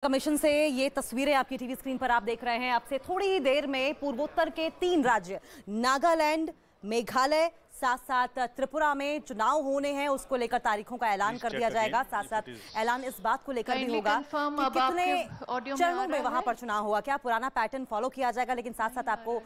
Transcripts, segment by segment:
Commission से ये तस्वीरें आपकी टीवी स्क्रीन पर आप देख रहे हैं। अब से थोड़ी ही देर में पूर्वोत्तर के 3 राज्य नागालैंड, मेघालय, साथ साथ त्रिपुरा में चुनाव होने हैं। उसको लेकर तारीखों का ऐलान कर दिया जाएगा। साथ साथ ऐलान इस बात को लेकर भी होगा कि कितने चरणों में वहां पर चुनाव होगा, क्या पुराना पैटर्न फॉलो किया जाएगा। लेकिन साथ साथ आपको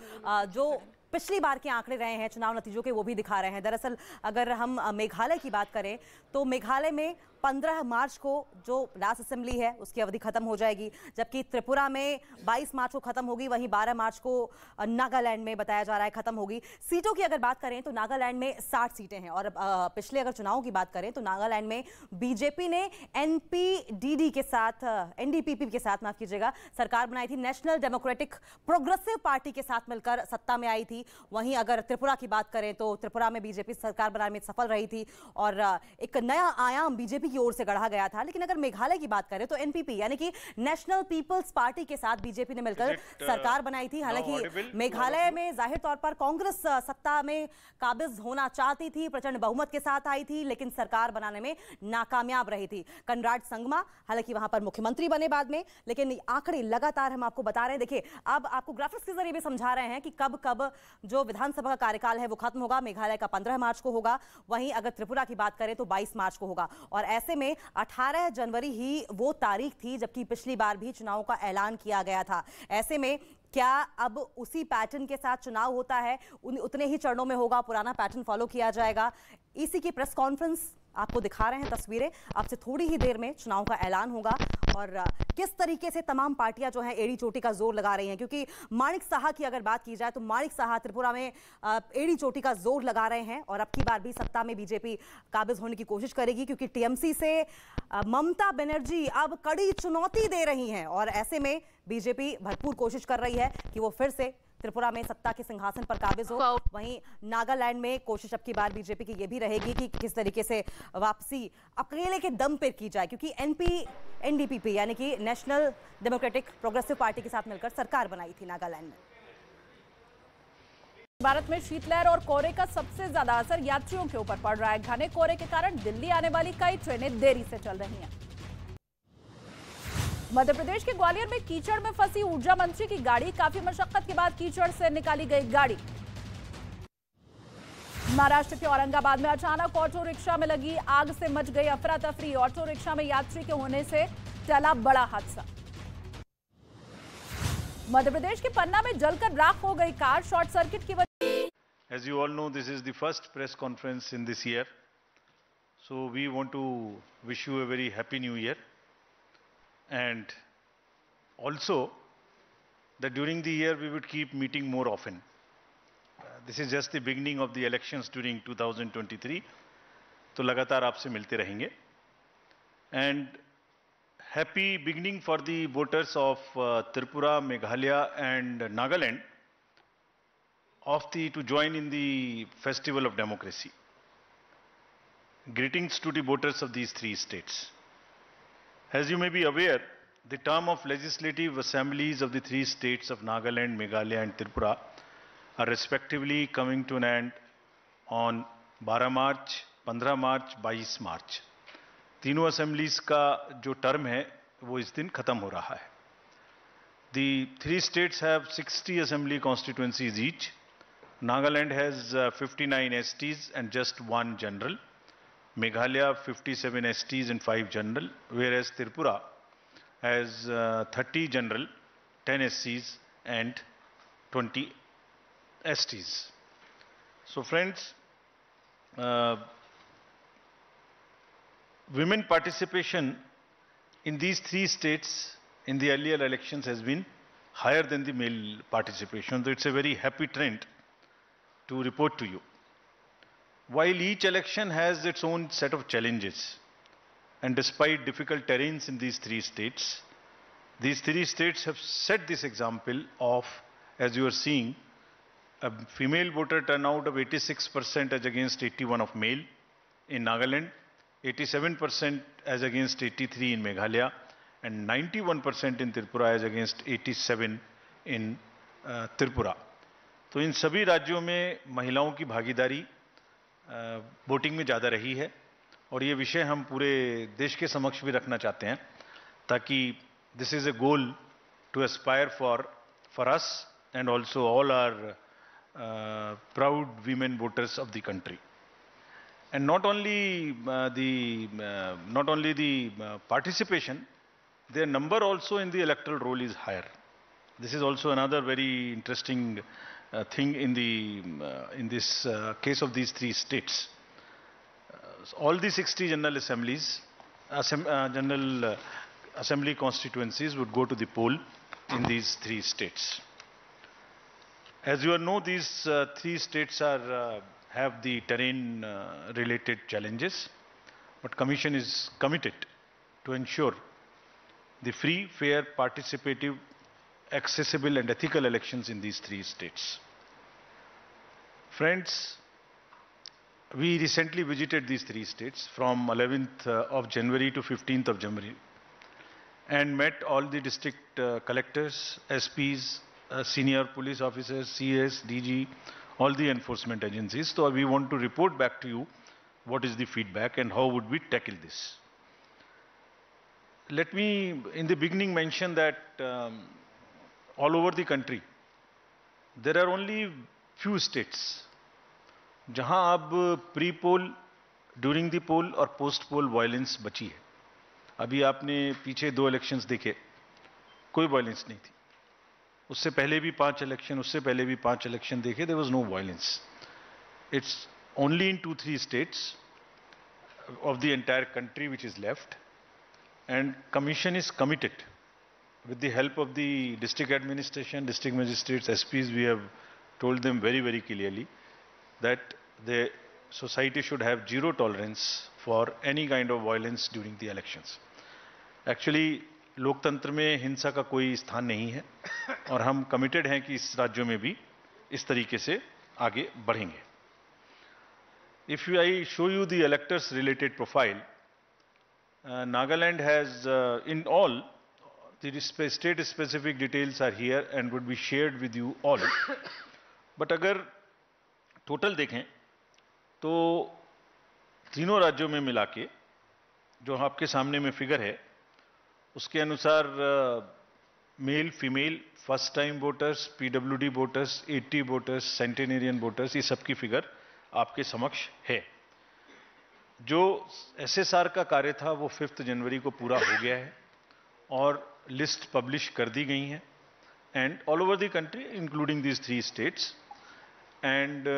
जो पिछली बार के आंकड़े रहे हैं चुनाव नतीजों के, वो भी दिखा रहे हैं। दरअसल अगर हम मेघालय की बात करें तो मेघालय में 15 मार्च को जो राज्य असेंबली है उसकी अवधि खत्म हो जाएगी, जबकि त्रिपुरा में 22 मार्च को खत्म होगी। वहीं 12 मार्च को नागालैंड में बताया जा रहा है खत्म होगी। सीटों की अगर बात करें तो नागालैंड में 60 सीटें हैं। और पिछले अगर चुनाव की बात करें तो नागालैंड में बीजेपी ने एनपीडीडी के साथ, एनडीपीपी के साथ माफ कीजिएगा, सरकार बनाई थी। नेशनल डेमोक्रेटिक प्रोग्रेसिव पार्टी के साथ मिलकर सत्ता में आई थी। वहीं अगर त्रिपुरा की बात करें तो त्रिपुरा में बीजेपी सरकार बनाने में सफल रही थी और एक नया आयाम बीजेपी की ओर से गढ़ा गया था। लेकिन अगर मेघालय की बात करें तो एनपीपी यानी कि नेशनल पीपल्स पार्टी के साथ बीजेपी ने मिलकर सरकार बनाई थी। हालांकि मेघालय में जाहिर तौर पर कांग्रेस सत्ता में काबिज होना चाहती थी, प्रचंड बहुमत के साथ आई थी, लेकिन सरकार बनाने में नाकामयाब रही थी। कनराड संगमा हालांकि वहां पर मुख्यमंत्री बने बाद में, लेकिन आंकड़े लगातार हम आपको बता रहे हैं। देखिए, अब आपको ग्राफिक्स के जरिए भी समझा रहे हैं कि कब कब जो विधानसभा का कार्यकाल है वो खत्म होगा। मेघालय का 15 मार्च को होगा, वहीं अगर त्रिपुरा की बात करें तो 22 मार्च को होगा। और ऐसे में 18 जनवरी ही वो तारीख थी जबकि पिछली बार भी चुनाव का ऐलान किया गया था। ऐसे में क्या अब उसी पैटर्न के साथ चुनाव होता है, उतने ही चरणों में होगा, पुराना पैटर्न फॉलो किया जाएगा? ईसी की प्रेस कॉन्फ्रेंस आपको दिखा रहे हैं तस्वीरें। अब से थोड़ी ही देर में चुनाव का ऐलान होगा और किस तरीके से तमाम पार्टियां जो हैं एड़ी चोटी का जोर लगा रही हैं। क्योंकि माणिक साहा की अगर बात की जाए तो माणिक साहा त्रिपुरा में एड़ी चोटी का जोर लगा रहे हैं और अब की बार भी सत्ता में बीजेपी काबिज होने की कोशिश करेगी, क्योंकि टीएमसी से ममता बनर्जी अब कड़ी चुनौती दे रही हैं। और ऐसे में बीजेपी भरपूर कोशिश कर रही है कि वो फिर से त्रिपुरा में सत्ता के सिंहासन पर काबिज हो। वहीं नागालैंड में कोशिश अब की बार बीजेपी की यह भी रहेगी कि किस तरीके से वापसी अकेले के दम पर की जाए, क्योंकि एनडीपीपी यानी कि नेशनल डेमोक्रेटिक प्रोग्रेसिव पार्टी के साथ मिलकर सरकार बनाई थी नागालैंड में। भारत में शीतलहर और कोहरे का सबसे ज्यादा असर यात्रियों के ऊपर पड़ रहा है। घने कोहरे के कारण दिल्ली आने वाली कई ट्रेनें देरी से चल रही हैं। मध्य प्रदेश के ग्वालियर में कीचड़ में फंसी ऊर्जा मंत्री की गाड़ी, काफी मशक्कत के बाद कीचड़ से निकाली गई गाड़ी। महाराष्ट्र के औरंगाबाद में अचानक ऑटो रिक्शा में लगी आग से मच गई अफरा तफरी। ऑटो रिक्शा में यात्री के होने से टला बड़ा हादसा। मध्य प्रदेश के पन्ना में जलकर राख हो गई कार, शॉर्ट सर्किट की वजह। As you all know, this is the first press conference in this year, so we want to wish you a very happy new year, and also that during the year we would keep meeting more often. This is just the beginning of the elections during 2023, तो लगातार आपसे मिलते रहेंगे। And happy beginning for the voters of Tripura, Meghalaya and Nagaland to join in the festival of democracy. Greetings to the voters of these 3 states. As you may be aware, the term of legislative assemblies of the 3 states of Nagaland, Meghalaya and Tripura are respectively coming to an end on 12 March, 15 March, 22 March. तीनों assemblies का जो term है वो इस दिन खत्म हो रहा है। The 3 states have 60 assembly constituencies each. Nagaland has 59 STs and just 1 general. Meghalaya 57 STs and 5 general, whereas Tripura has 30 general, 10 SCs and 20 STs. So friends, women participation in these 3 states in the earlier elections has been higher than the male participation. So it's a very happy trend to report to you. While each election has its own set of challenges, and despite difficult terrains in these 3 states have set this example of, as you are seeing, a female voter turnout of 86% as against 81% of male in Nagaland, 87% as against 83% in Meghalaya, and 91% in Tripura as against 87% in Tripura. तो इन सभी राज्यों में महिलाओं की भागीदारी voting में ज़्यादा रही है और ये विषय हम पूरे देश के समक्ष भी रखना चाहते हैं ताकि This is a goal to aspire for us and also all our proud women voters of the country. And not only the participation, their number also in the electoral roll is higher. This is also another very interesting thing in this case of these three states. All the 60 general assemblies, general assembly constituencies would go to the poll in these three states. As you all know, these three states have the terrain related challenges, but Commission is committed to ensure the free, fair, participative, accessible and ethical elections in these three states. Friends, we recently visited these three states from 11th of January to 15th of January and met all the district collectors, SPs, senior police officers, CS, DG, all the enforcement agencies. So we want to report back to you what is the feedback and how would we tackle this. Let me in the beginning mention that all over the country there are only few states जहां अब pre poll, during the पोल और post पोल violence बची है. अभी आपने पीछे 2 elections देखे, कोई वायलेंस नहीं थी. उससे पहले भी 5 इलेक्शन, उससे पहले भी 5 इलेक्शन देखे, there was no violence. It's only in 2-3 states of the entire country which is left, and Commission is committed with the help of the district administration, district magistrates, SPs. We have told them very, very clearly that the society should have zero tolerance for any kind of violence during the elections. Actually, लोकतंत्र में हिंसा का कोई स्थान नहीं है और हम कमिटेड हैं कि इस राज्यों में भी इस तरीके से आगे बढ़ेंगे. If I show you the electors related profile, Nagaland has in all the state specific details are here and would be shared with you all. But अगर टोटल देखें तो तीनों राज्यों में मिला के जो आपके सामने में फिगर है उसके अनुसार male, female, first time voters, PWD voters, 80 voters, centenarian voters, ये सबकी फिगर आपके समक्ष है. जो एसएसआर का कार्य था वो 5 जनवरी को पूरा हो गया है और लिस्ट पब्लिश कर दी गई है and all over the country including these 3 states, and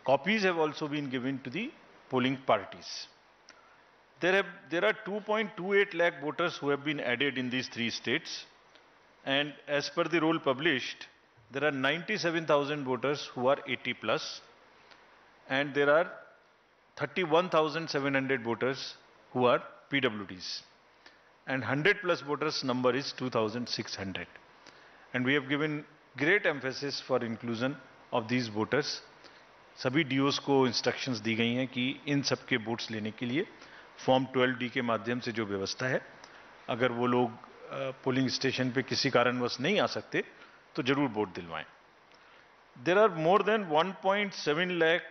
copies have also been given to the polling parties. There are 2.28 lakh voters who have been added in these 3 states, and as per the roll published, there are 97,000 voters who are 80 plus, and there are 31,700 voters who are PWDs, and 100 plus voters number is 2,600. And we have given great emphasis for inclusion of these voters. सभी DOs को instructions दी गई हैं कि इन सब के votes लेने के लिए फॉर्म 12D के माध्यम से जो व्यवस्था है, अगर वो लोग पोलिंग स्टेशन पे किसी कारणवश नहीं आ सकते तो जरूर vote दिलवाएं. There are more than 1.7 lakh,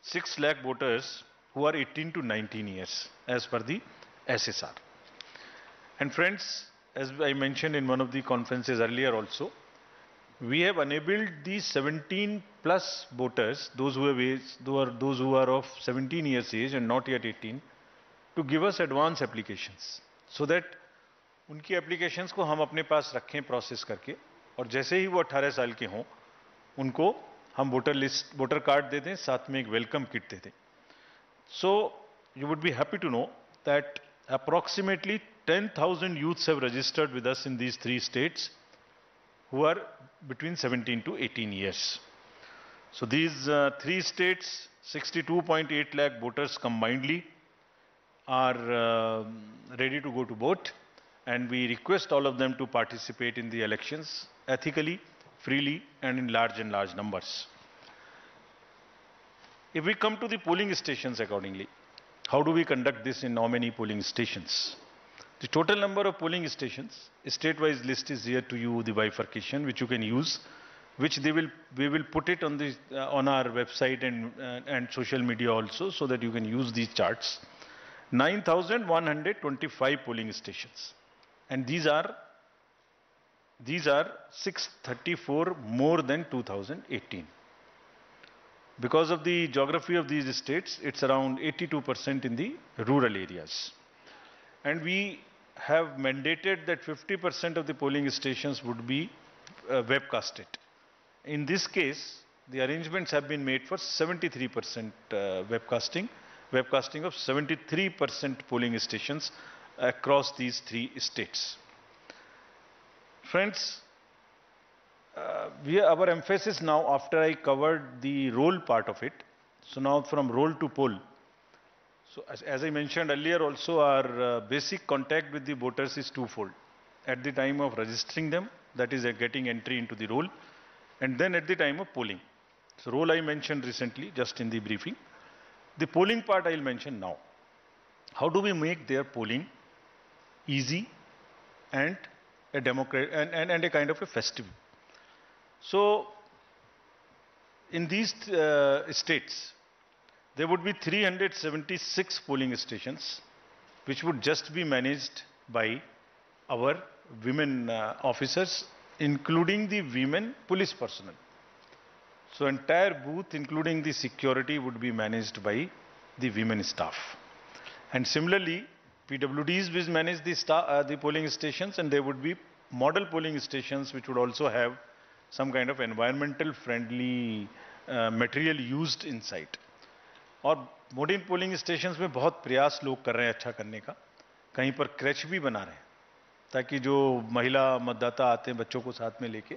6 lakh voters who are 18 to 19 years as per the SSR. And friends, as I mentioned in one of the conferences earlier also, we have enabled these 17 plus voters, those who are of 17 years age and not yet 18, to give us advance applications, so that उनकी applications को हम अपने पास रखें process करके, और जैसे ही वो 18 साल के हों उनको हम वोटर कार्ड दे दें, साथ में एक वेलकम किट दे दें. So you would be happy to know that approximately 10,000 youths have registered with us in these 3 states who are between 17 to 18 years. So these 3 states, 62.8 lakh voters combinedly are ready to go to vote, and we request all of them to participate in the elections ethically, freely and in large numbers. If we come to the polling stations accordingly, how do we conduct this in how many polling stations? The total number of polling stations, state-wise list is here to you, the bifurcation which you can use, which we will put it on our website and social media also, so that you can use these charts. 9,125 polling stations, and these are these are 634 more than 2018. Because of the geography of these states, it's around 82% in the rural areas. And we have mandated that 50% of the polling stations would be webcasted. In this case, the arrangements have been made for 73% webcasting of 73% polling stations across these 3 states. Friends, our emphasis now, after I covered the roll part of it, so now from roll to poll. So as I mentioned earlier also, our basic contact with the voters is twofold. At the time of registering them, that is getting entry into the roll, and then at the time of polling. So roll I mentioned recently, just in the briefing. The polling part I will mention now. How do we make their polling easy and a and a kind of a festive? So in these states, there would be 376 polling stations, which would just be managed by our women officers, including the women police personnel. So entire booth, including the security, would be managed by the women staff. And similarly, PWDs will manage the polling stations, and there would be model polling stations which would also have some kind of environmental friendly material used inside. और modern polling stations में बहुत प्रयास लोग कर रहे हैं अच्छा करने का, कहीं पर क्रैच भी बना रहे हैं ताकि जो महिला मतदाता आते हैं बच्चों को साथ में लेके,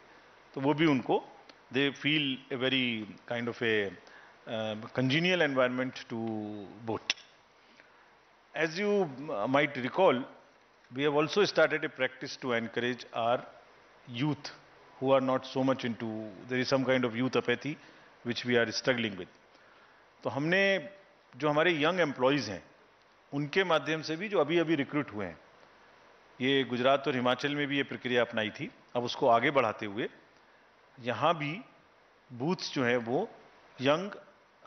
तो वो भी उनको they feel a very kind of a congenial environment to vote. As you might recall, we have also started a practice to encourage our youth who are not so much into, there is some kind of youth apathy which we are struggling with. तो हमने जो हमारे young employees हैं उनके माध्यम से भी जो अभी अभी रिक्रूट हुए हैं, ये गुजरात और हिमाचल में भी ये प्रक्रिया अपनाई थी, अब उसको आगे बढ़ाते हुए यहाँ भी बूथ्स जो हैं वो यंग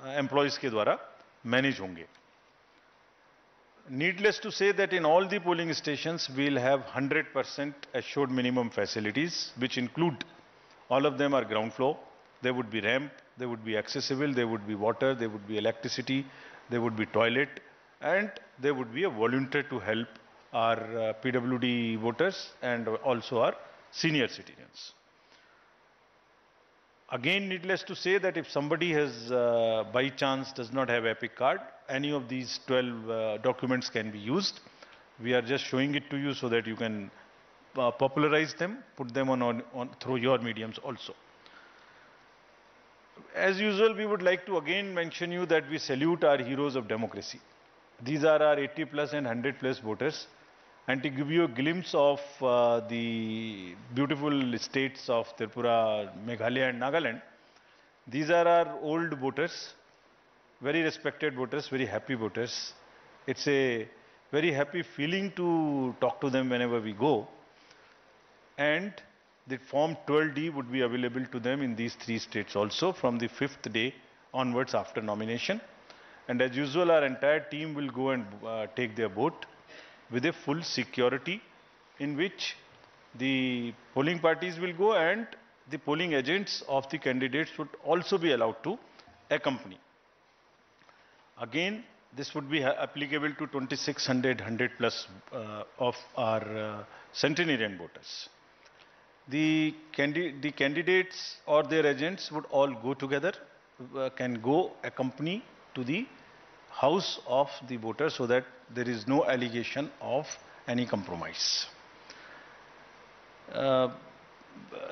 एम्प्लॉइज़ के द्वारा मैनेज होंगे. Needless to say that in all the polling stations we will have 100% assured minimum facilities, which include, all of them are ground floor. There would be ramp, there would be accessible, there would be water, there would be electricity, there would be toilet, and there would be a volunteer to help our PWD voters and also our senior citizens. Again, needless to say that if somebody has by chance does not have EPIC card, any of these 12 documents can be used. We are just showing it to you so that you can popularize them, put them on through your mediums also. As usual, we would like to again mention you that we salute our heroes of democracy. These are our 80 plus and 100 plus voters. And to give you a glimpse of the beautiful states of Tripura, Meghalaya and Nagaland, these are our old voters, very respected voters, very happy voters. It's a very happy feeling to talk to them whenever we go. And the Form 12D would be available to them in these 3 states also from the 5th day onwards after nomination. And as usual, our entire team will go and take their vote with a full security, in which the polling parties will go and the polling agents of the candidates would also be allowed to accompany. Again, this would be applicable to 2600 100 plus of our centenarian voters. The candidates or their agents would all go together, can go accompany to the house of the voter so that there is no allegation of any compromise.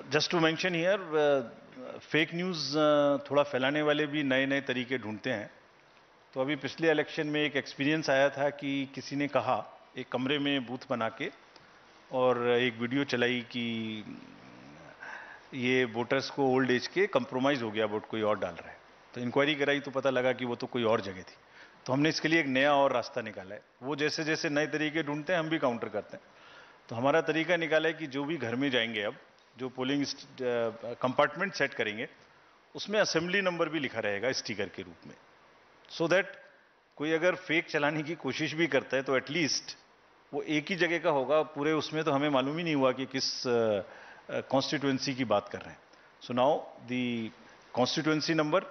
Just to mention here, fake news थोड़ा फैलाने वाले भी नए नए तरीके ढूंढते हैं. तो अभी पिछले इलेक्शन में एक एक्सपीरियंस आया था कि किसी ने कहा एक कमरे में बूथ बना के और एक वीडियो चलाई कि ये वोटर्स को ओल्ड एज के कंप्रोमाइज हो गया, वोट कोई और डाल रहा है. तो इंक्वायरी कराई तो पता लगा कि वो तो कोई और जगह थी. तो हमने इसके लिए एक नया और रास्ता निकाला है. वो जैसे जैसे नए तरीके ढूंढते हैं हम भी काउंटर करते हैं. तो हमारा तरीका निकाला है कि जो भी घर में जाएंगे, अब जो पोलिंग कंपार्टमेंट सेट करेंगे उसमें असेंबली नंबर भी लिखा रहेगा स्टिकर के रूप में, सो दैट कोई अगर फेक चलाने की कोशिश भी करता है तो एटलीस्ट वो एक ही जगह का होगा. पूरे उसमें तो हमें मालूम ही नहीं हुआ कि किस कॉन्स्टिट्यूएंसी की बात कर रहे हैं. So now the constituency number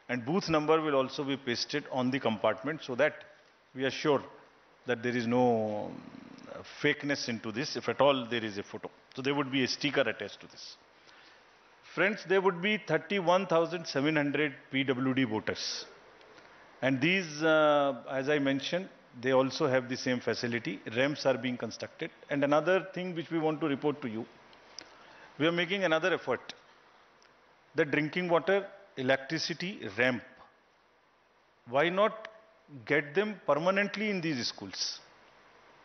and booth number will also be pasted on the compartment so that we are sure that there is no fakeness into this, if at all there is a photo. So there would be a sticker attached to this. Friends, there would be 31,700 PWD voters. And these, as I mentioned, they also have the same facility. Ramps are being constructed. And another thing which we want to report to you, we are making another effort. The drinking water, electricity, ramp. Why not get them permanently in these schools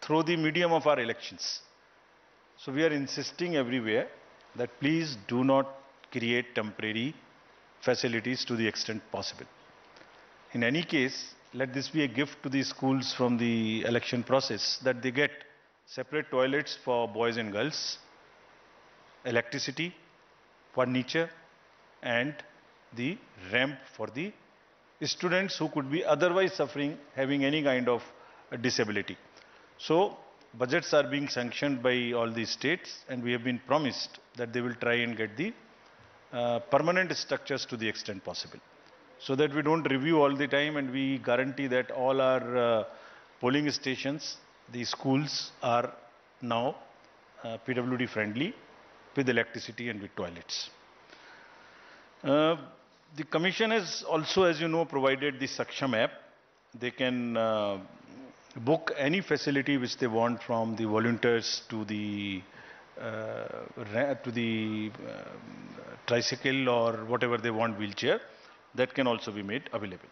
through the medium of our elections? So we are insisting everywhere that please do not create temporary facilities to the extent possible. In any case, let this be a gift to the schools from the election process, that they get separate toilets for boys and girls, electricity, furniture, and the ramp for the students who could be otherwise suffering, having any kind of disability. So budgets are being sanctioned by all these states, and we have been promised that they will try and get the permanent structures to the extent possible, so that we don't review all the time, and we guarantee that all our polling stations, the schools, are now PWD friendly with electricity and with toilets. The Commission has also, as you know, provided the Saksham app. They can book any facility which they want, from the volunteers to the tricycle or whatever they want, wheelchair. That can also be made available.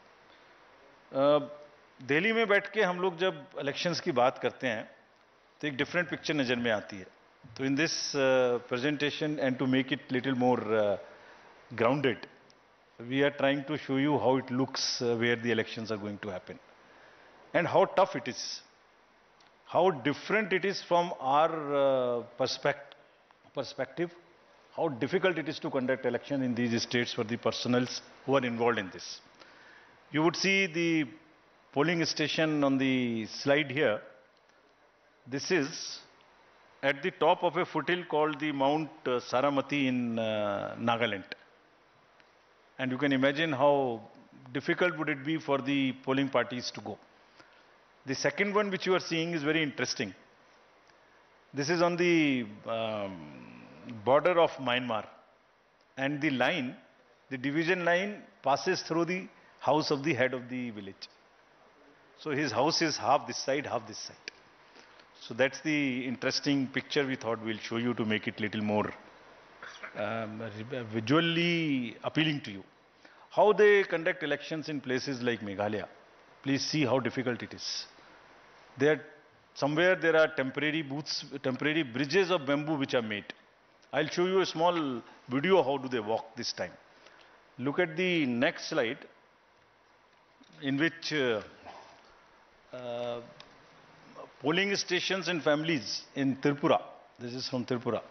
Delhi में बैठ के हम लोग जब elections की बात करते हैं तो एक डिफरेंट पिक्चर नज़र में आती है. तो in this presentation and to make it little more grounded, we are trying to show you how it looks where the elections are going to happen, and how tough it is, how different it is from our perspective, how difficult it is to conduct election in these states for the personals who are involved in this. You would see the polling station on the slide here. This is at the top of a foothill called the Mount Saramati in Nagaland. And you can imagine how difficult would it be for the polling parties to go. The second one which you are seeing is very interesting. This is on the border of Myanmar. And the line, the division line, passes through the house of the head of the village. So his house is half this side, half this side. So that's the interesting picture we thought we'll show you to make it little more visually appealing to you. How they conduct elections in places like Meghalaya. Please see how difficult it is. Somewhere there are temporary booths, temporary bridges of bamboo which are made. I'll show you a small video how do they walk this time. Look at the next slide, in which polling stations and families in Tripura. This is from Tripura.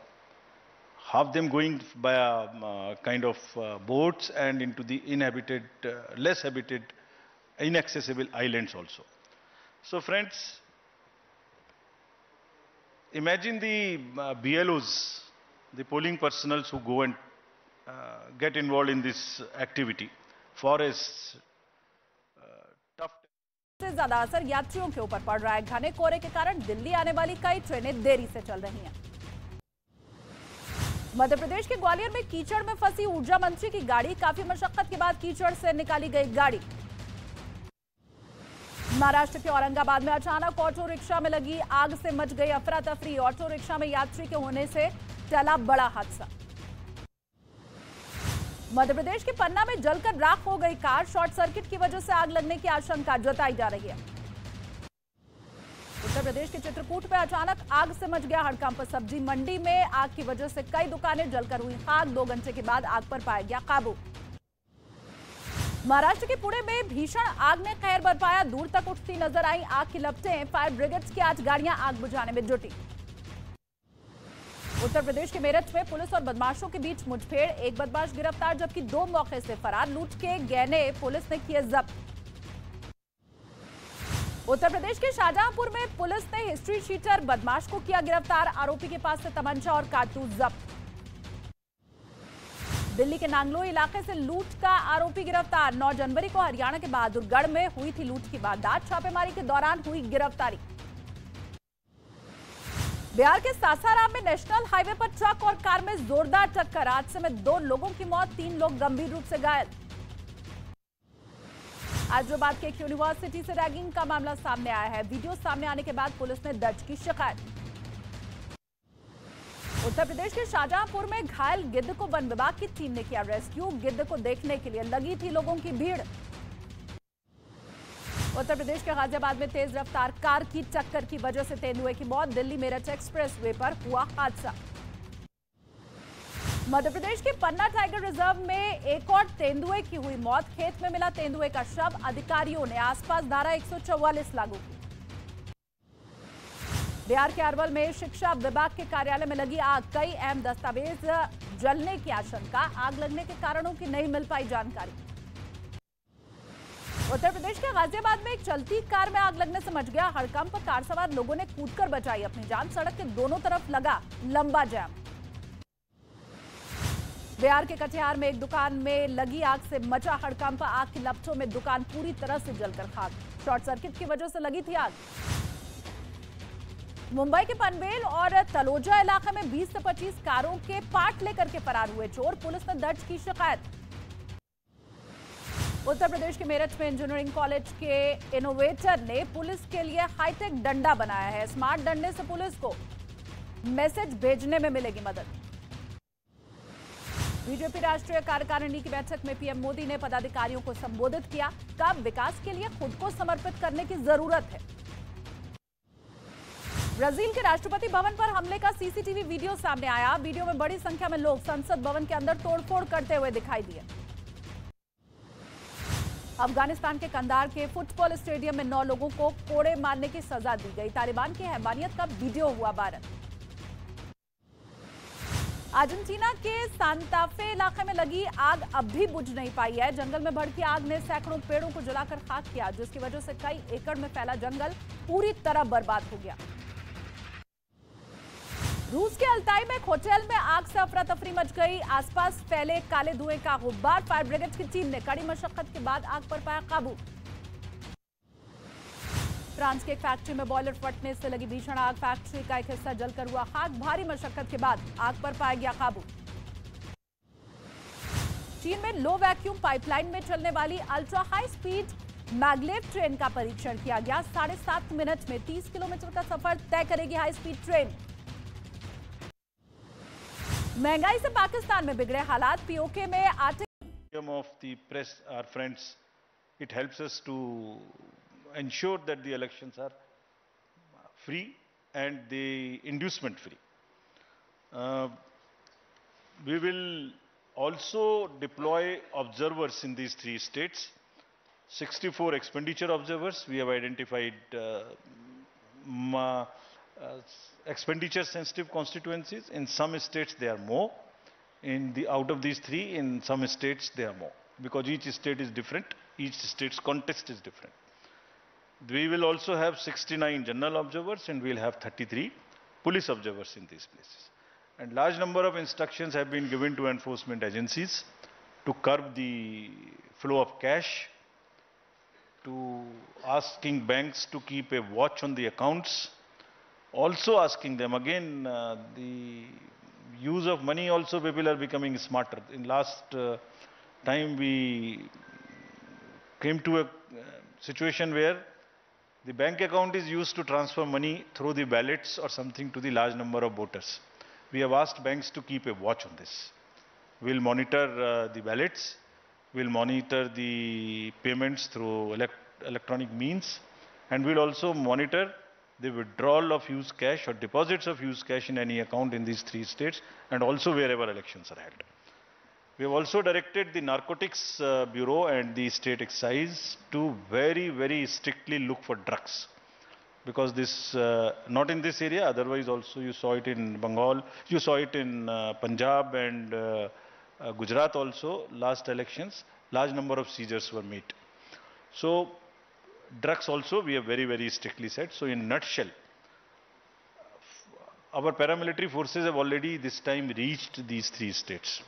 Half them going by a kind of boats and into the inhabited, less habited, inaccessible islands also. So friends, imagine the BLOs, the polling personals who go and get involved in this activity. Forests, tough. से ज्यादा असर यात्रियों के ऊपर पड़ रहा है. घने कोहरे के कारण दिल्ली आने वाली कई ट्रेनें देरी से चल रही हैं. मध्य प्रदेश के ग्वालियर में कीचड़ में फंसी ऊर्जा मंत्री की गाड़ी, काफी मशक्कत के बाद कीचड़ से निकाली गई गाड़ी. महाराष्ट्र के औरंगाबाद में अचानक ऑटो रिक्शा में लगी आग से मच गई अफरा तफरी. ऑटो रिक्शा में यात्री के होने से टला बड़ा हादसा. मध्य प्रदेश के पन्ना में जलकर राख हो गई कार. शॉर्ट सर्किट की वजह से आग लगने की आशंका जताई जा रही है. उत्तर प्रदेश के चित्रकूट में अचानक आग से मच गया हड़कंप. सब्जी मंडी में आग की वजह से कई दुकानें जलकर हुई खाक. 2 घंटे के बाद आग पर पाया गया काबू. महाराष्ट्र के पुणे में भीषण आग ने कहर बरपाया. दूर तक उठती नजर आई आग की लपटें. फायर ब्रिगेड की 8 गाड़ियां आग बुझाने में जुटी. उत्तर प्रदेश के मेरठ में पुलिस और बदमाशों के बीच मुठभेड़. एक बदमाश गिरफ्तार जबकि 2 मौके से फरार. लूट के गहने पुलिस ने किए जब्त. उत्तर प्रदेश के शाहजहांपुर में पुलिस ने हिस्ट्री शीटर बदमाश को किया गिरफ्तार. आरोपी के पास से तमंचा और कारतूस जब्त. दिल्ली के नांगलोई इलाके से लूट का आरोपी गिरफ्तार। 9 जनवरी को हरियाणा के बहादुरगढ़ में हुई थी लूट की वारदात। छापेमारी के दौरान हुई गिरफ्तारी। बिहार के सासाराम में नेशनल हाईवे पर ट्रक और कार में जोरदार टक्कर। हादसे में 2 लोगों की मौत, 3 लोग गंभीर रूप से घायल। हैदराबाद के एक यूनिवर्सिटी से रैगिंग का मामला सामने आया है। वीडियो सामने आने के बाद पुलिस ने दर्ज की शिकायत। उत्तर प्रदेश के शाहजहांपुर में घायल गिद्ध को वन विभाग की टीम ने किया रेस्क्यू। गिद्ध को देखने के लिए लगी थी लोगों की भीड़। उत्तर प्रदेश के गाजियाबाद में तेज रफ्तार कार की टक्कर की वजह से तेंदुए की मौत। दिल्ली मेरठ एक्सप्रेसवे पर हुआ हादसा। मध्य प्रदेश के पन्ना टाइगर रिजर्व में एक और तेंदुए की हुई मौत। खेत में मिला तेंदुए का शव। अधिकारियों ने आसपास धारा 144 लागू की। बिहार के अरवल में शिक्षा विभाग के कार्यालय में लगी आग। कई अहम दस्तावेज जलने की आशंका। आग लगने के कारणों की नहीं मिल पाई जानकारी। उत्तर प्रदेश के गाजियाबाद में एक चलती कार में आग लगने से मच गया हड़कंप। कार सवार लोगों ने कूदकर बचाई अपनी जान। सड़क के दोनों तरफ लगा लंबा जाम। बिहार के कटिहार में एक दुकान में लगी आग से मचा हड़कंप। आग की लपटों में दुकान पूरी तरह से जलकर खाक। शॉर्ट सर्किट की वजह से लगी थी आग। मुंबई के पनवेल और तलोजा इलाके में 20 से 25 कारों के पार्ट लेकर के फरार हुए चोर। पुलिस ने दर्ज की शिकायत। उत्तर प्रदेश के मेरठ में इंजीनियरिंग कॉलेज के इनोवेटर ने पुलिस के लिए हाईटेक डंडा बनाया है। स्मार्ट डंडे से पुलिस को मैसेज भेजने में मिलेगी मदद। बीजेपी राष्ट्रीय कार्यकारिणी की बैठक में पीएम मोदी ने पदाधिकारियों को संबोधित किया। कहा विकास के लिए खुद को समर्पित करने की जरूरत है। ब्राजील के राष्ट्रपति भवन पर हमले का सीसीटीवी वीडियो सामने आया। वीडियो में बड़ी संख्या में लोग संसद भवन के अंदर तोड़फोड़ करते हुए दिखाई दिए। अफगानिस्तान के कंधार के फुटबॉल स्टेडियम में 9 लोगों को कोड़े मारने की सजा दी गई। तालिबान की हैवानियत का वीडियो हुआ वायरल। अर्जेंटीना के सांताफे इलाके में लगी आग अब भी बुझ नहीं पाई है। जंगल में भड़की आग ने सैकड़ों पेड़ों को जलाकर खाक किया, जिसकी वजह से कई एकड़ में फैला जंगल पूरी तरह बर्बाद हो गया। रूस के अल्ताई में एक होटल में आग से अफरा तफरी मच गई। आसपास फैले काले धुएं का गुब्बार। फायर ब्रिगेड की टीम ने कड़ी मशक्कत के बाद आग पर पाया काबू। फ्रांस के एक फैक्ट्री में बॉयलर फटने से लगी भीषण आग। फैक्ट्री का एक हिस्सा जलकर हुआ खाक। भारी मशक्कत के बाद आग पर पाया गया काबू। चीन में लो वैक्यूम पाइपलाइन में चलने वाली ultra high speed maglev train का परीक्षण किया गया। 7.5 मिनट में 30 किलोमीटर का सफर तय करेगी हाई स्पीड ट्रेन। महंगाई से पाकिस्तान में बिगड़े हालात। पीओके में आटे of the press, our friends, it helps us to ensure that the elections are free and the inducement free. We will also deploy observers in these 3 states. 64 expenditure observers. We have identified expenditure sensitive constituencies. In some states they are more. Out of these 3, in some states they are more, because each state is different, each state's context is different. We will also have 69 general observers and we will have 33 police observers in these places. And large number of instructions have been given to enforcement agencies to curb the flow of cash, to asking banks to keep a watch on the accounts, also asking them, again, the use of money also, people are becoming smarter. In last time we came to a situation where the bank account is used to transfer money through the ballots or something to the large number of voters. We have asked banks to keep a watch on this. We will monitor the ballots, we will monitor the payments through electronic means, and we will also monitor the withdrawal of used cash or deposits of used cash in any account in these 3 states, and also wherever elections are held. We have also directed the Narcotics Bureau and the State Excise to very, very strictly look for drugs. Because this, not in this area, otherwise also you saw it in Bengal, you saw it in Punjab and Gujarat also, last elections, large number of seizures were made. So, drugs also we have very, very strictly said. So in nutshell, our paramilitary forces have already this time reached these 3 states.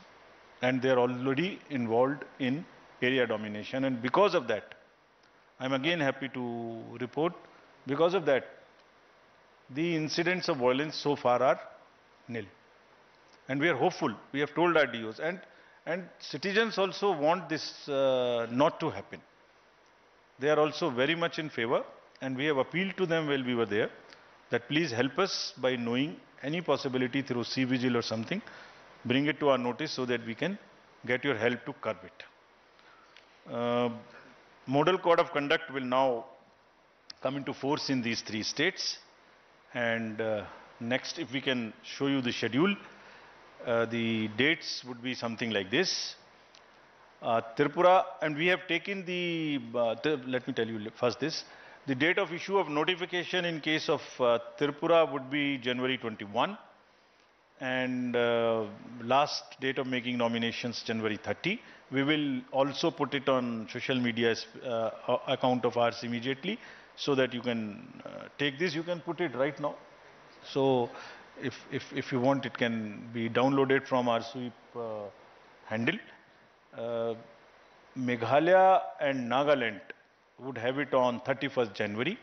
and they are already involved in area domination. And because of that, I'm again happy to report, because of that, the incidents of violence so far are nil. And we are hopeful. We have told our DOs, and citizens also want this not to happen. They are also very much in favor, and we have appealed to them while we were there that please help us by knowing any possibility through C-Vigil or something, bring it to our notice so that we can get your help to curb it. Model Code of Conduct will now come into force in these 3 states. And next, if we can show you the schedule, the dates would be something like this. Tripura, and we have taken let me tell you first this. The date of issue of notification in case of Tripura would be January 21. And last date of making nominations, January 30. We will also put it on social media account of ours immediately, so that you can take this. You can put it right now. So if you want, it can be downloaded from our sweep handle. Meghalaya and Nagaland would have it on 31st January,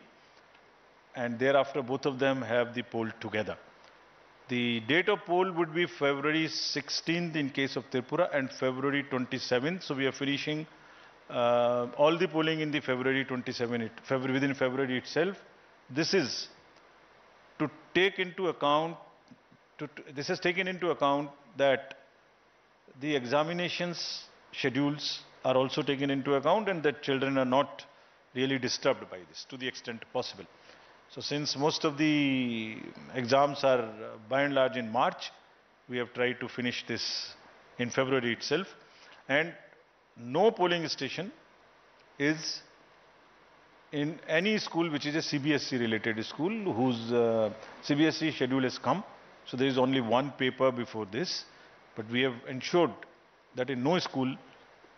and thereafter both of them have the poll together. The date of poll would be February 16th in case of Tripura and February 27th. So we are finishing all the polling in the February 27th, within February itself. This is to take into account, this has taken into account that the examinations schedules are also taken into account, and that children are not really disturbed by this to the extent possible. So since most of the exams are by and large in March, we have tried to finish this in February itself. And no polling station is in any school which is a CBSE related school whose CBSE schedule has come. So there is only one paper before this, but we have ensured that in no school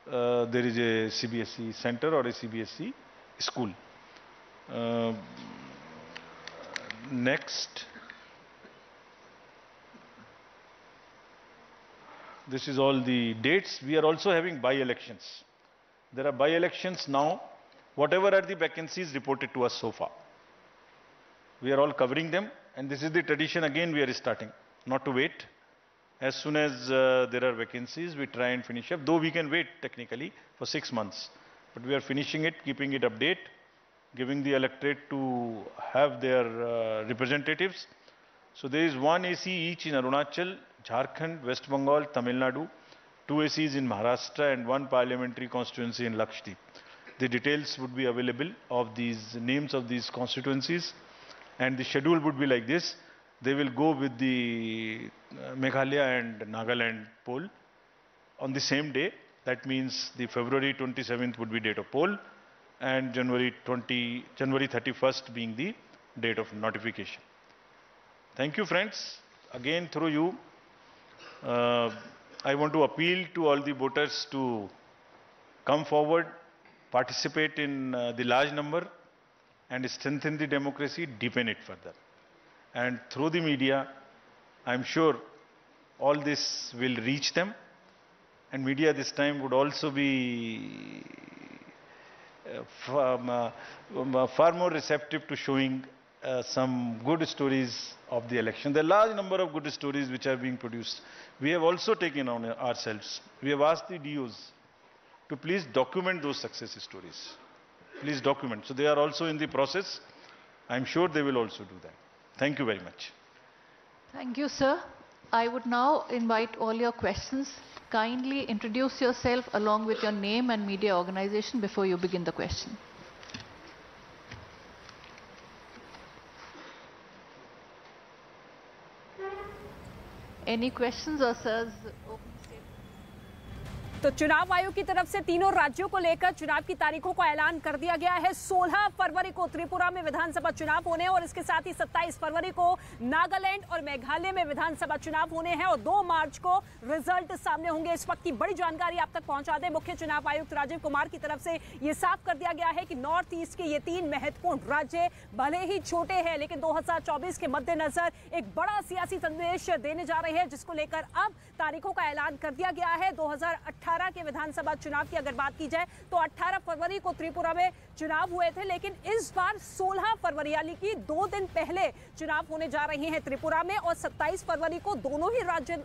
there is a CBSE center or a CBSE school. Next, this is all the dates. We are also having by-elections. There are by-elections now. Whatever are the vacancies reported to us so far, we are all covering them, and this is the tradition again we are starting, not to wait. As soon as there are vacancies, we try and finish up, though we can wait technically for 6 months, but we are finishing it, keeping it update, giving the electorate to have their representatives. So there is 1 AC each in Arunachal, Jharkhand, West Bengal, Tamil Nadu, 2 ACs in Maharashtra, and 1 parliamentary constituency in Lakshadweep. The details would be available of these names of these constituencies, and the schedule would be like this. They will go with the Meghalaya and Nagaland poll on the same day. That means the February 27th would be date of poll, and January 31st being the date of notification. Thank you, friends. Again, through you, I want to appeal to all the voters to come forward, participate in the large number, and strengthen the democracy, deepen it further. And through the media, I'm sure all this will reach them, and media this time would also be far more receptive to showing some good stories of the election. There are a large number of good stories which are being produced. We have also taken on ourselves. We have asked the DOs to please document those success stories. Please document. So they are also in the process. I'm sure they will also do that. Thank you very much. Thank you, sir. I would now invite all your questions. Kindly introduce yourself along with your name and media organization before you begin the question. Any questions or sir's opening statement? तो चुनाव आयोग की तरफ से तीनों राज्यों को लेकर चुनाव की तारीखों का ऐलान कर दिया गया है। 16 फरवरी को त्रिपुरा में विधानसभा चुनाव होने हैं और इसके साथ ही 27 फरवरी को नागालैंड और मेघालय में विधानसभा चुनाव होने हैं और 2 मार्च को रिजल्ट सामने होंगे। इस वक्त की बड़ी जानकारी आप तक पहुंचा दें। मुख्य चुनाव आयुक्त राजीव कुमार की तरफ से ये साफ कर दिया गया है कि नॉर्थ ईस्ट के ये 3 महत्वपूर्ण राज्य भले ही छोटे हैं लेकिन 2024 के मद्देनजर एक बड़ा सियासी संदेश देने जा रहे हैं, जिसको लेकर अब तारीखों का ऐलान कर दिया गया है। 2018 के विधानसभा चुनाव की अगर बात की जाए तो 18 फरवरी को त्रिपुरा में चुनाव हुए थे, लेकिन इस बार 16 फरवरी यानी कि 2 दिन पहले चुनाव होने जा रहे हैं त्रिपुरा में और 27 फरवरी को दोनों ही राज्य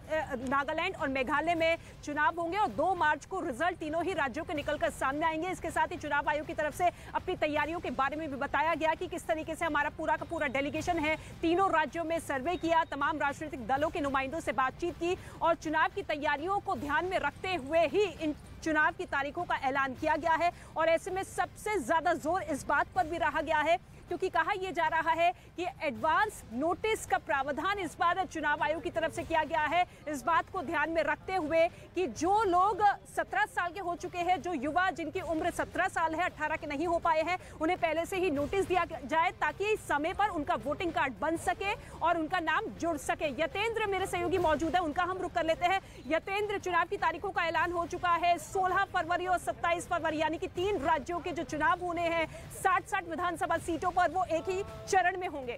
नागालैंड और मेघालय में चुनाव होंगे और 2 मार्च को रिजल्ट तीनों ही राज्यों के निकलकर सामने आएंगे। इसके साथ ही चुनाव आयोग की तरफ से अपनी तैयारियों के बारे में भी बताया गया कि किस तरीके से हमारा पूरा का पूरा डेलीगेशन है, तीनों राज्यों में सर्वे किया, तमाम राजनीतिक दलों के नुमाइंदों से बातचीत की और चुनाव की तैयारियों को ध्यान में रखते हुए ही इन चुनाव की तारीखों का ऐलान किया गया है। और ऐसे में सबसे ज्यादा जोर इस बात पर भी रहा गया है क्योंकि कहा यह जा रहा है कि एडवांस नोटिस का प्रावधान इस बार चुनाव आयोग की तरफ से किया गया है, इस बात को ध्यान में रखते हुए कि जो लोग 17 साल के हो चुके हैं, जो युवा जिनकी उम्र 17 साल है, 18 के नहीं हो पाए हैं, उन्हें पहले से ही नोटिस दिया जाए ताकि समय पर उनका वोटिंग कार्ड बन सके और उनका नाम जुड़ सके। यतेंद्र मेरे सहयोगी मौजूद है, उनका हम रुख कर लेते हैं। यतेंद्र, चुनाव की तारीखों का ऐलान हो चुका है। 16 फरवरी और 27 फरवरी यानी कि 3 राज्यों के जो चुनाव होने हैं, 60-60 विधानसभा सीटों पर, वो एक ही चरण में होंगे।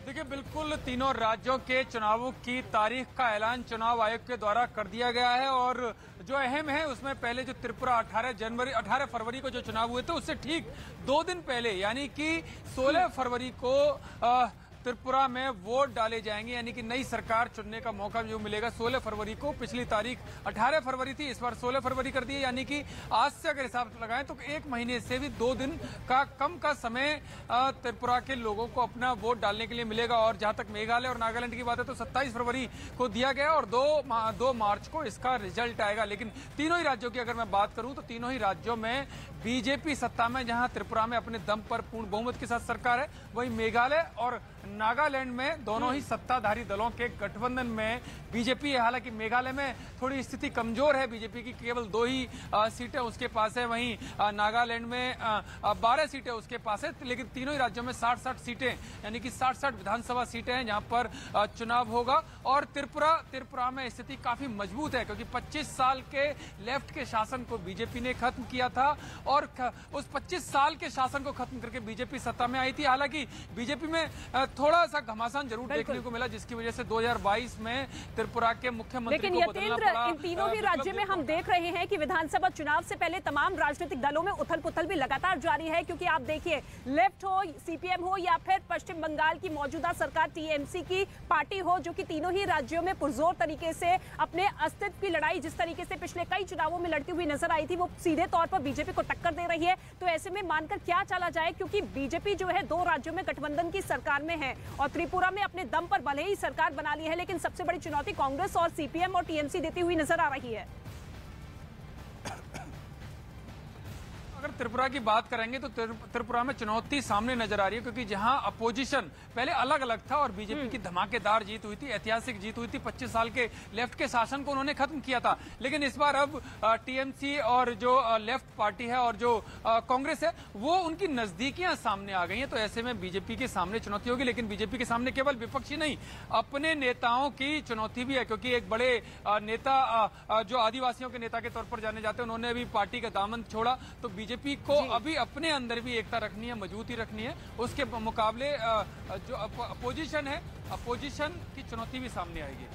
देखिए, बिल्कुल तीनों राज्यों के चुनावों की तारीख का ऐलान चुनाव आयोग के द्वारा कर दिया गया है और जो अहम है उसमें पहले जो त्रिपुरा 18 फरवरी को जो चुनाव हुए थे उससे ठीक 2 दिन पहले यानी कि 16 फरवरी को त्रिपुरा में वोट डाले जाएंगे, यानी कि नई सरकार चुनने का मौका जो मिलेगा 16 फरवरी को। पिछली तारीख 18 फरवरी थी, इस बार 16 फरवरी कर दी है, यानी कि आज से अगर हिसाब लगाएं तो 1 महीने से भी 2 दिन का कम का समय त्रिपुरा के लोगों को अपना वोट डालने के लिए मिलेगा। और जहां तक मेघालय और नागालैंड की बात है तो 27 फरवरी को दिया गया और 2 मार्च को इसका रिजल्ट आएगा। लेकिन तीनों ही राज्यों की अगर मैं बात करूं तो तीनों ही राज्यों में बीजेपी सत्ता में, जहां त्रिपुरा में अपने दम पर पूर्ण बहुमत के साथ सरकार है, वहीं मेघालय और नागालैंड में दोनों ही सत्ताधारी दलों के गठबंधन में बीजेपी है। हालांकि मेघालय में थोड़ी स्थिति कमजोर है, बीजेपी की केवल 2 ही सीटें उसके पास है, वहीं नागालैंड में 12 सीटें उसके पास है। लेकिन तीनों ही राज्यों में 60-60 सीटें यानी कि 60-60 विधानसभा सीटें हैं जहां पर चुनाव होगा। और त्रिपुरा में स्थिति काफी मजबूत है क्योंकि 25 साल के लेफ्ट के शासन को बीजेपी ने खत्म किया था और उस 25 साल के शासन को खत्म करके बीजेपी सत्ता में आई थी। हालांकि बीजेपी में थोड़ा सा घमासान जरूर देखने को मिला जिसकी वजह से 2022 में त्रिपुरा के मुख्यमंत्री को बदलना पड़ा। इन तीनों ही राज्यों में हम देख रहे हैं कि विधानसभा चुनाव से पहले तमाम राजनीतिक दलों में उथल पुथल भी लगातार जारी है क्योंकि आप देखिए, लेफ्ट हो, सीपीएम हो या फिर पश्चिम बंगाल की मौजूदा सरकार टीएमसी की पार्टी हो, जो कि तीनों ही राज्यों में पुरजोर तरीके से अपने अस्तित्व की लड़ाई जिस तरीके से पिछले कई चुनावों में लड़ती हुई नजर आई थी, वो सीधे तौर पर बीजेपी को टक्कर दे रही है। तो ऐसे में मानकर क्या चला जाए, क्योंकि बीजेपी जो है 2 राज्यों में गठबंधन की सरकार में है और त्रिपुरा में अपने दम पर भले ही सरकार बना ली है, लेकिन सबसे बड़ी चुनौती कांग्रेस और सीपीएम और टीएमसी देती हुई नजर आ रही है। अगर त्रिपुरा की बात करेंगे तो त्रिपुरा में चुनौती सामने नजर आ रही है क्योंकि जहां अपोजिशन पहले अलग अलग था और बीजेपी की धमाकेदार जीत हुई थी, ऐतिहासिक जीत हुई थी, 25 साल के लेफ्ट के शासन को उन्होंने खत्म किया था। लेकिन इस बार अब टीएमसी और जो लेफ्ट पार्टी है और जो कांग्रेस है वो उनकी नजदीकियां सामने आ गई हैं। तो ऐसे में बीजेपी के सामने चुनौती होगी, लेकिन बीजेपी के सामने केवल विपक्षी नहीं, अपने नेताओं की चुनौती भी है क्योंकि एक बड़े नेता जो आदिवासियों के नेता के तौर पर जाने जाते हैं, उन्होंने अभी पार्टी का दामन छोड़ा। तो बीजेपी को अभी अपने अंदर भी एकता रखनी है, मजबूती रखनी है। उसके मुकाबले जो अपोजिशन है, अपोजिशन की चुनौती भी सामने आएगी।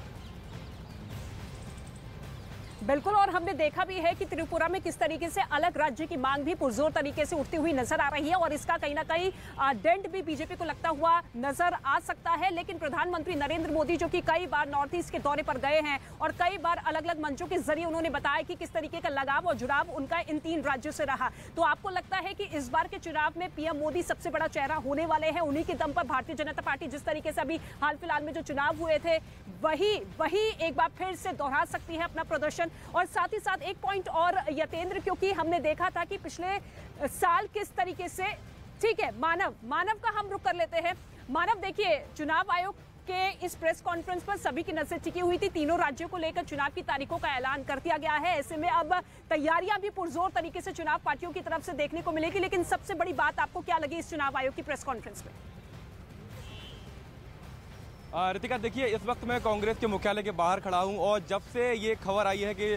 बिल्कुल, और हमने देखा भी है कि त्रिपुरा में किस तरीके से अलग राज्य की मांग भी पुरजोर तरीके से उठती हुई नजर आ रही है और इसका कहीं ना कहीं डेंट भी बीजेपी को लगता हुआ नजर आ सकता है। लेकिन प्रधानमंत्री नरेंद्र मोदी जो कि कई बार नॉर्थ ईस्ट के दौरे पर गए हैं और कई बार अलग अलग मंचों के जरिए उन्होंने बताया कि किस तरीके का लगाव और जुड़ाव उनका इन 3 राज्यों से रहा। तो आपको लगता है कि इस बार के चुनाव में पीएम मोदी सबसे बड़ा चेहरा होने वाले हैं, उन्हीं के दम पर भारतीय जनता पार्टी जिस तरीके से अभी हाल फिलहाल में जो चुनाव हुए थे वही एक बार फिर से दोहरा सकती है अपना प्रदर्शन? और साथ ही साथ एक पॉइंट और यतेंद्र, क्योंकि हमने देखा था कि पिछले साल किस तरीके से, ठीक है, मानव का हम रुख कर लेते हैं। मानव, देखिए, चुनाव आयोग के इस प्रेस कॉन्फ्रेंस पर सभी की नजर टिकी हुई थी। तीनों राज्यों को लेकर चुनाव की तारीखों का ऐलान कर दिया गया है। ऐसे में अब तैयारियां भी पुरजोर तरीके से चुनाव पार्टियों की तरफ से देखने को मिलेगी। लेकिन सबसे बड़ी बात आपको क्या लगी इस चुनाव आयोग की प्रेस कॉन्फ्रेंस में? रितिका, देखिए, इस वक्त मैं कांग्रेस के मुख्यालय के बाहर खड़ा हूं और जब से ये खबर आई है कि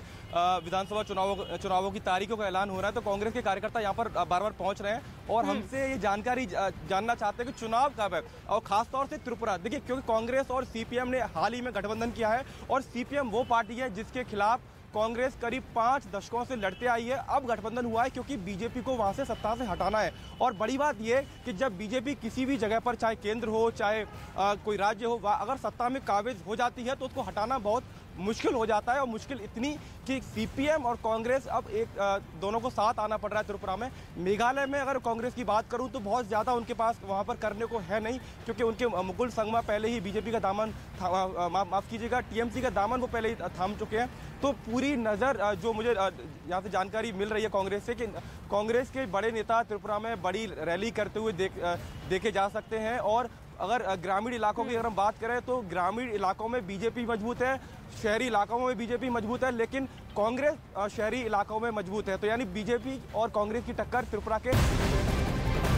विधानसभा चुनावों की तारीखों का ऐलान हो रहा है तो कांग्रेस के कार्यकर्ता यहां पर बार बार पहुंच रहे हैं और हमसे ये जानकारी जानना चाहते हैं कि चुनाव कब है, और खासतौर से त्रिपुरा। देखिए, क्योंकि कांग्रेस और सीपीएम ने हाल ही में गठबंधन किया है और सीपीएम वो पार्टी है जिसके खिलाफ कांग्रेस करीब 5 दशकों से लड़ते आई है। अब गठबंधन हुआ है क्योंकि बीजेपी को वहां से सत्ता से हटाना है। और बड़ी बात यह कि जब बीजेपी किसी भी जगह पर, चाहे केंद्र हो चाहे कोई राज्य हो, अगर सत्ता में काबिज हो जाती है तो उसको हटाना बहुत मुश्किल हो जाता है। और मुश्किल इतनी कि सीपीएम और कांग्रेस अब दोनों को साथ आना पड़ रहा है त्रिपुरा में। मेघालय में अगर कांग्रेस की बात करूं तो बहुत ज़्यादा उनके पास वहां पर करने को है नहीं, क्योंकि उनके मुकुल संगमा पहले ही बीजेपी का दामन, माफ़ कीजिएगा, टीएमसी का दामन वो पहले ही थाम चुके हैं। तो पूरी नज़र जो मुझे यहाँ से जानकारी मिल रही है कांग्रेस से कि कांग्रेस के बड़े नेता त्रिपुरा में बड़ी रैली करते हुए देखे जा सकते हैं। और अगर ग्रामीण इलाकों की अगर हम बात करें तो ग्रामीण इलाकों में बीजेपी मजबूत है, शहरी इलाकों में बीजेपी मजबूत है, लेकिन कांग्रेस शहरी इलाकों में मजबूत है। तो यानी बीजेपी और कांग्रेस की टक्कर त्रिपुरा के